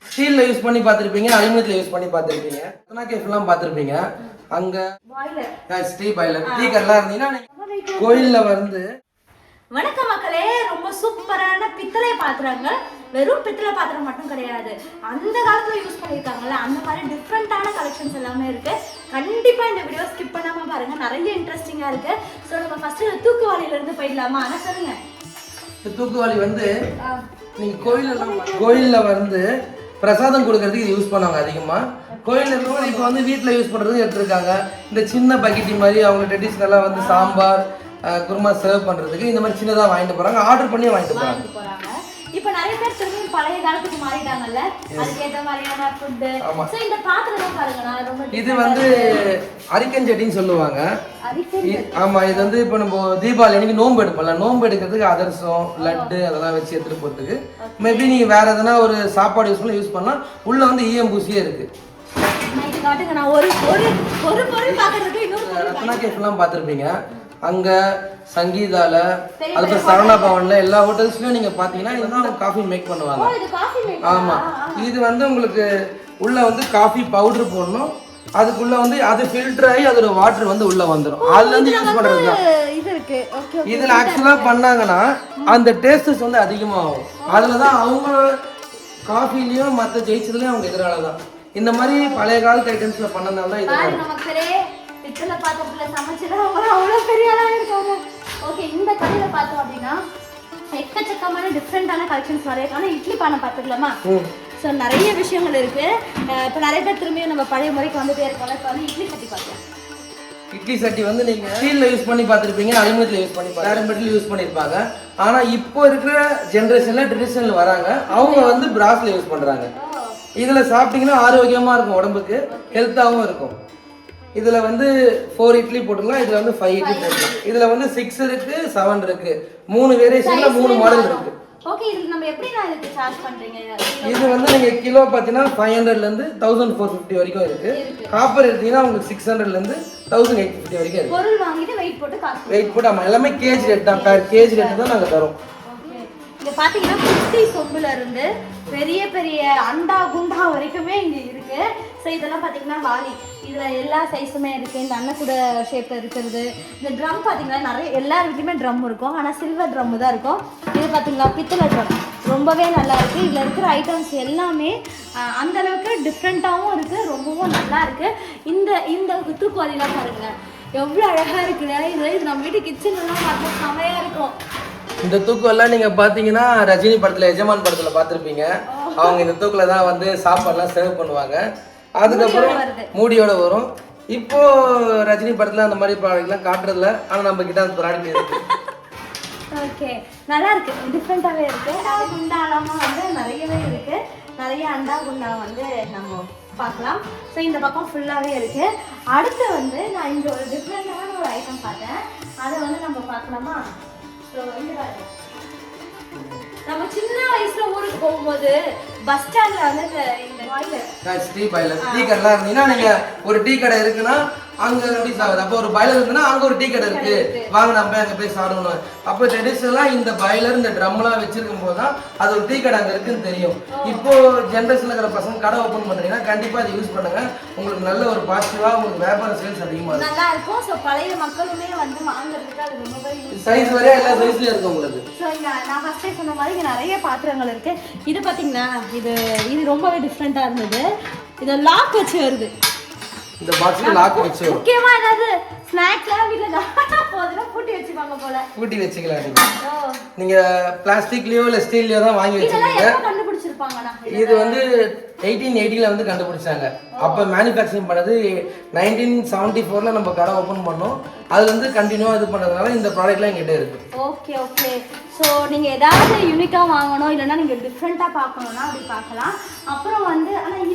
ஸ்டீல்ல use பண்ணி பார்த்திருப்பீங்க, அலுமினியத்துல use பண்ணி பார்த்திருப்பீங்க, எத்தனை கேஃப்லாம் பார்த்திருப்பீங்க. அங்க பாய்லர் ஸ்டீல் பாய்லர் டீ கடலாம் இருந்தீங்கன்னா கோயில்ல வந்து. வணக்கம் மக்களே, ரொம்ப சூப்பரான பித்தளை பாத்திரங்கள். வெறும் பித்தளை பாத்திரம் மட்டும் கிடையாது, அந்த காலத்துல யூஸ் பண்ணியிருக்காங்கல்ல அந்த மாதிரி டிஃப்ரெண்டான கலெக்ஷன்ஸ் எல்லாமே இருக்கு. கண்டிப்பா இந்த வீடியோ ஸ்கிப் பண்ணாம பாருங்க, நிறைய இன்ட்ரெஸ்டிங்கா இருக்கு. ஸோ நம்ம ஃபர்ஸ்ட் தூக்குவாளியில இருந்து போயிடலாமா? ஆனா சொல்லுங்க. தூக்குவாளி வந்து நீங்க கோயில்ல வந்து பிரசாதம் கொடுக்கறதுக்கு யூஸ் பண்ணுவாங்க அதிகமா. கோயில்ல இருக்கவங்க இப்போ வந்து வீட்டில் யூஸ் பண்ணுறதுக்கு எடுத்துருக்காங்க. இந்த சின்ன பக்கெட்டி மாதிரி அவங்க ட்ரெடிஷ்னலாக வந்து சாம்பார் குருமா சர்வ் பண்ணுறதுக்கு இந்த மாதிரி சின்னதாக வாங்கிட்டு போகிறாங்க, ஆர்டர் பண்ணி வாங்கிட்டு போகிறாங்க. இப்போ நிறைய பேர் திரும்பி பழைய காலத்துக்கு மாறிட்டாங்கல்ல, அதுக்கேற்ற மாதிரியான ஃபுட்டு. சோ இந்த பாத்திரம் பாருங்க, ரொம்ப இது வந்து அரிக்கன் சட்டின்னு சொல்லுவாங்க. ஆமா, இது வந்து இப்போ நம்ம தீபாவளி அன்னைக்கு நோன்பு எடுப்போம்ல, நோன்பு எடுக்கிறதுக்கு அதிரசம் லட்டு அதெல்லாம் வச்சு எடுத்துட்டு போகிறதுக்கு. மேபி நீங்க வேற எதனா ஒரு சாப்பாடு யூஸ் பண்ணலாம். உள்ள வந்து ஈஎம்பூசியே இருக்கு. ரத்னா கேஃப்லாம் பார்த்துருப்பீங்க, அங்க சங்கீதால அதுக்கு சரவணா பவன்ல எல்லா ஹோட்டல்ஸ்லயும் நீங்க பாத்தீங்கன்னா இதுதான் காஃபி மேக் பண்ணுவாங்க. ஆமா, இது வந்து உங்களுக்கு உள்ள வந்து காஃபி பவுடர் போடணும், அதுக்குள்ள வந்து அது ஃபில்டர் ஆகி அதோட வாட்டர் வந்து உள்ள வந்துடும். அதுல இருந்து யூஸ் பண்றது தான் இது இருக்கு. இதுல ஆக்சுவலா பண்ணாங்கன்னா அந்த டேஸ்டஸ் வந்து அதிகமாகும். அதுலதான் அவங்க காஃபிலயும் மற்ற ஜெயிச்சதுலயும் அவங்க எதிராலதான் இந்த மாதிரி பழைய காலத்து ஐட்டம்ஸ்ல பண்ணனால தான் இது. பித்தளை பாத்திரத்துல சமைச்சது அவ்வளோ பெரிய ஆளா இருக்காங்க. ஓகே, இந்த கடையில பார்த்தோம் அப்படின்னா எக்கச்சக்கமான டிஃப்ரெண்டான கலெக்ஷன்ஸ் நிறைய இருக்கு. ஆனால் இட்லி பானை பார்த்துக்கலாமா? ஸோ நிறைய விஷயங்கள் இருக்கு. இப்போ நிறைய பேர் திரும்பியும் நம்ம பழைய முறைக்கு வந்துட்டே இருக்கோம்ல. இப்போ வந்து இட்லி சட்டி பார்க்கலாம். இட்லி சட்டி வந்து நீங்க ஸ்டீல்ல யூஸ் பண்ணி பார்த்துருப்பீங்க, அலுமினியத்துல யூஸ் பண்ணி பேரம்பெட்ல யூஸ் பண்ணியிருப்பாங்க. ஆனா இப்போ இருக்கிற ஜென்ரேஷன்ல ட்ரெடிஷனல் வராங்க, அவங்க வந்து பிராஸ்ல யூஸ் பண்றாங்க. இதுல சாப்பிட்டீங்கன்னா ஆரோக்கியமா இருக்கும், உடம்புக்கு ஹெல்த்தாகவும் இருக்கும். இதுல வந்து 4 இட்லி போட்டுக்கலாம், இதுல வந்து 5 இட்லி போட்டுக்கலாம். இதுல வந்து 6 இருக்கு, 7 இருக்கு, 3 வேரியேஷன்ல 3 மாடல் இருக்கு. ஓகே, இது நம்ம எப்படி நான் இதுக்கு சார்ஜ் பண்றீங்க? இது வந்து நீங்க கிலோ பாத்தீங்கன்னா 500 ல இருந்து 1450 வரைக்கும் இருக்கு. காப்பர் எடுத்தீங்கன்னா உங்களுக்கு 600 ல இருந்து 1850 வரைக்கும் இருக்கு. பொருள் வாங்கிட்டு வெயிட் போட்டு காசு வெயிட் போட்டு. ஆமா, எல்லாமே கேஜ் ரேட் தான், per கேஜ் ரேட் தான் நாங்க தரோம். இங்க பாத்தீங்கன்னா குட்டி சொம்புல இருந்து பெரிய பெரிய அண்டா குண்டா வரைக்குமே இங்க இருக்கு. ஸோ இதெல்லாம் பார்த்தீங்கன்னா வாளி, இதில் எல்லா சைஸுமே இருக்குது. இந்த அன்னக்கூட ஷேப்பில் இருக்கிறது. இந்த ட்ரம் பார்த்தீங்கன்னா நிறைய எல்லார் வீட்லையுமே ட்ரம் இருக்கும், ஆனால் சில்வர் ட்ரம்மு தான் இருக்கும். இது பார்த்தீங்கன்னா பித்தளை ட்ரம், ரொம்பவே நல்லா இருக்குது. இதில் இருக்கிற ஐட்டம்ஸ் எல்லாமே அந்தளவுக்கு டிஃப்ரெண்ட்டாகவும் இருக்குது, ரொம்பவும் நல்லா இருக்குது. இந்த தூக்குவாளிலாம் பாருங்கள் எவ்வளோ அழகாக இருக்குல்ல. இது நம்ம வீட்டு கிச்சன்லாம் பார்த்து செமையாக இருக்கும். இந்த தூக்குவெல்லாம் நீங்க பாத்தீங்கன்னா ரஜினி படத்துல எஜமான் படத்துல பாத்திருப்பீங்க. அவங்க இந்த தூக்குல தான் வந்து சாப்பாடுலாம் சர்வ் பண்ணுவாங்க. அதுக்கப்புறம் மூடியோட வரும். இப்போ ரஜினி படத்துல அந்த மாதிரி ப்ராடக்ட்லாம் காட்டுறதுல, ஆனா நம்ம கிட்ட அந்த ப்ராடக்ட் இருக்கு. ஓகே, நல்லா இருக்கு, டிஃப்ரெண்டாவே இருக்கு. குண்டாலாமா வந்து நிறையவே இருக்கு, நிறைய அண்டா குண்டா வந்து நம்ம பார்க்கலாம். ஸோ இந்த பக்கம் ஃபுல்லாகவே இருக்கு. அடுத்து வந்து நான் இங்கே ஒரு டிஃப்ரெண்டான ஒரு ஐட்டம் பார்த்தேன், அதை வந்து நம்ம பார்க்கலாமா? நம்ம சின்ன வயசுல ஊருக்கு போகும்போது பஸ் ஸ்டாண்ட்ல வந்து இந்த டீ பாய்லர் டீ கடைலாம் இருந்தீங்கன்னா நீங்க ஒரு டீ கடை இருக்குன்னா அங்க ரிலீஸ் ஆகுது. அப்போ ஒரு பாய்லர் இருக்குன்னா அங்க ஒரு டீ கடை இருக்கு, வாங்க நம்ம அங்க போய் சாப்பிடணும். அப்போ ட்ரெடிஷனலா இந்த பாய்லர் இந்த ட்ரம்லாம் வச்சிருக்கும் போதுதான் அது ஒரு டீ கடை அங்க இருக்குன்னு தெரியும். இப்போ ஜென்ரேஷன்ல இருக்கிற பசங்க கடை ஓப்பன் பண்றீங்கன்னா கண்டிப்பா அதை யூஸ் பண்ணுங்க, உங்களுக்கு நல்ல ஒரு பாசிட்டிவா உங்களுக்கு வியாபார சேல்ஸ் அதிகமா இருக்கும், நல்லா இருக்கும். ஸோ பழைய மக்களுமே வந்து வாங்குறதுக்கு அது ரொம்பவே சைஸ் வரையா எல்லா சைஸ்லயும் இருக்கும் உங்களுக்கு. ஸோ நான் ஃபர்ஸ்டே சொன்ன மாதிரி இங்க நிறைய பாத்திரங்கள் இருக்கு. இது பாத்தீங்கன்னா இது ரொம்பவே டிஃப்ரெண்டா இருந்தது. இது லாக் வச்சு வருது, இந்த பாக்ஸ்ல லாக் வச்சு. முக்கியமா ஏதாவது ஸ்நாக்ஸ்லாம் வீட்ல போதுனா பூட்டி வச்சுப்பாங்க போல. பூட்டி வச்சுக்கலாம். நீங்க பிளாஸ்டிக்லயோ இல்ல ஸ்டீல்லயோ தான் வாங்கி வச்சிருக்கீங்க. இதெல்லாம் எப்ப கண்டுபிடிச்சிருப்பாங்கனா? இது வந்து 1880ல வந்து கண்டுபிடிச்சாங்க. அப்ப மேனுஃபேக்சரிங் பண்ணது 1974ல நம்ம கடை ஓபன் பண்ணோம். அது வந்து கண்டினியூவா இது பண்றதுனால இந்த ப்ராடக்ட்லாம் என்கிட்ட இருக்கு. Okay okay. ஸோ நீங்கள் ஏதாவது யூனிக்கா வாங்கணும் இல்லைன்னா நீங்கள் டிஃப்ரெண்ட்டாக பார்க்கணுன்னா அப்படி பார்க்கலாம். அப்புறம் வந்து ஆனால்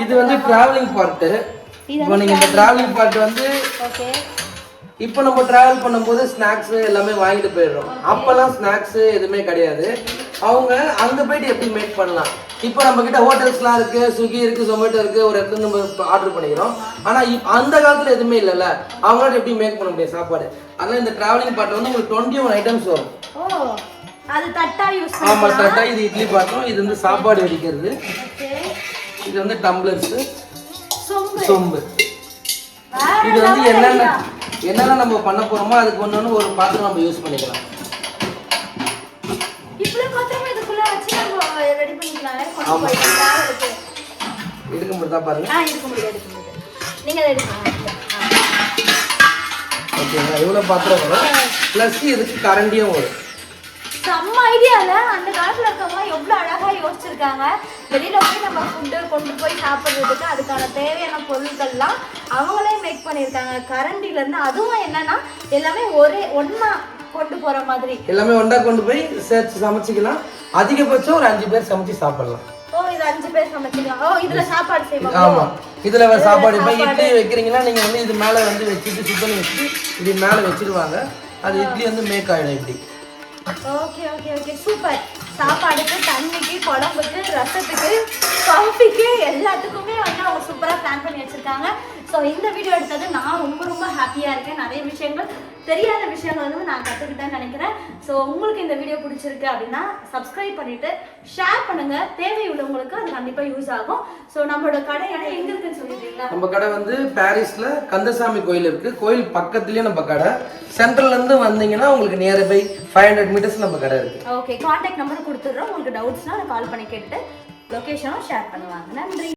இது வந்து ட்ராவலிங் பார்ட்டு. இப்போ நீங்கள் இந்த ட்ராவலிங் பார்ட் வந்து ஓகே, இப்போ நம்ம டிராவல் பண்ணும்போது ஸ்நாக்ஸ் எல்லாமே வாங்கிட்டு போயிடுறோம். அப்பெல்லாம் ஸ்நாக்ஸ் எதுவுமே கிடையாது. அவங்க அங்கே போயிட்டு எப்படி மேக் பண்ணலாம். இப்போ நம்ம கிட்ட ஹோட்டல்ஸ்லாம் இருக்கு, ஸ்விக்கி இருக்கு, ஜொமேட்டோ இருக்கு, ஒரு இடத்துல நம்ம ஆர்டர் பண்ணிக்கிறோம். ஆனால் அந்த காலத்தில் எதுவுமே இல்லைல்ல, அவங்களால எப்படி மேக் பண்ண முடியும் சாப்பாடு. அதனால இந்த டிராவலிங் பார்ட் வந்து உங்களுக்கு 21 ஐட்டம்ஸ் வரும். அது தட்டா யூஸ் பண்ணலாம். ஆமா, தட்டா. இது இட்லி பாத்திரம், இது வந்து சாப்பாடு வடிக்கிறது. இது வந்து டம்ளர்ஸ், சொம்பு. சொம்பு. இது வந்து என்னென்ன நம்ம பண்ண போறோமோ அதுக்கு ஒண்ணு ஒரு பாத்திரம் நம்ம யூஸ் பண்ணிக்கலாம். இப்படி பாத்திரமா இதுக்குள்ள வச்சு நம்ம ரெடி பண்ணிக்கலாம். கொஞ்சம் போயிட்டா இருக்கு. எடுக்க முடியுதா பாருங்க. எடுக்க முடியாது. நீங்க அதை எடுக்கலாம். ஓகேங்க, இவ்வளவு பாத்திரம் வரும். பிளஸ் இதுக்கு கரண்டியும் வரும். செம்ம ஐடியால அந்த காலத்துல இருக்கவங்க எவ்வளவு அழகா யோசிச்சிருக்காங்க. வெளியில போய் நம்ம ஃபுட்டு கொண்டு போய் சாப்பிட்றதுக்கு அதுக்கான தேவையான பொருட்கள்லாம் அவங்களே மேக் பண்ணியிருக்காங்க. கரண்டில இருந்து அதுவும் என்னன்னா எல்லாமே ஒண்ணா கொண்டு போற மாதிரி எல்லாமே ஒன்றா கொண்டு போய் சேர்த்து சமைச்சிக்கலாம். அதிகபட்சம் ஒரு 5 பேர் சமைச்சு சாப்பிடலாம். இது 5 பேர் சமைச்சிக்கலாம். இதுல சாப்பாடு செய்வாங்க. ஆமா, இதுல சாப்பாடு இப்போ இட்லி வைக்கிறீங்கன்னா நீங்க வந்து இது மேல வந்து வச்சுட்டு சுத்தம் வச்சு இது மேல வச்சிருவாங்க. அது இட்லி வந்து மேக் ஆயிடும் இப்படி. Okay okay okay super. சாப்பாடுக்கு, தண்ணிக்கு, குழம்புக்கு, ரசத்துக்கு, காஃபிக்கு எல்லாத்துக்குமே வந்து அவங்க சூப்பராக பிளான் பண்ணி வச்சிருக்காங்க. ஸோ இந்த வீடியோ எடுத்தது நான் ரொம்ப ரொம்ப ஹாப்பியாக இருக்கேன். நிறைய விஷயங்கள், தெரியாத விஷயங்கள் வந்து நான் கற்றுக்கிட்டேன்னு நினைக்கிறேன். ஸோ உங்களுக்கு இந்த வீடியோ பிடிச்சிருக்கு அப்படின்னா சப்ஸ்கிரைப் பண்ணிட்டு ஷேர் பண்ணுங்க. தேவை உள்ளவங்களுக்கு அது கண்டிப்பாக யூஸ் ஆகும். ஸோ நம்மளோட கடை இடம் எங்க இருக்குன்னு சொல்லிட்டீங்களா? நம்ம கடை வந்து பாரிஸ்ல கந்தசாமி கோயில் இருக்கு. கோயில் பக்கத்துலயே நம்ம கடை. சென்ட்ரல்ல இருந்து வந்தீங்கன்னா உங்களுக்கு நியர்பை 500 மீட்டர்ஸ் நம்ம கடை இருக்கு. ஓகே, கான்டாக்ட் நம்பர் கொடுத்துடுறோம். உங்களுக்கு டவுட்ஸ்னா கால் பண்ணி கேட்டுட்டு லொகேஷனும் ஷேர் பண்ணுவாங்க. நன்றி.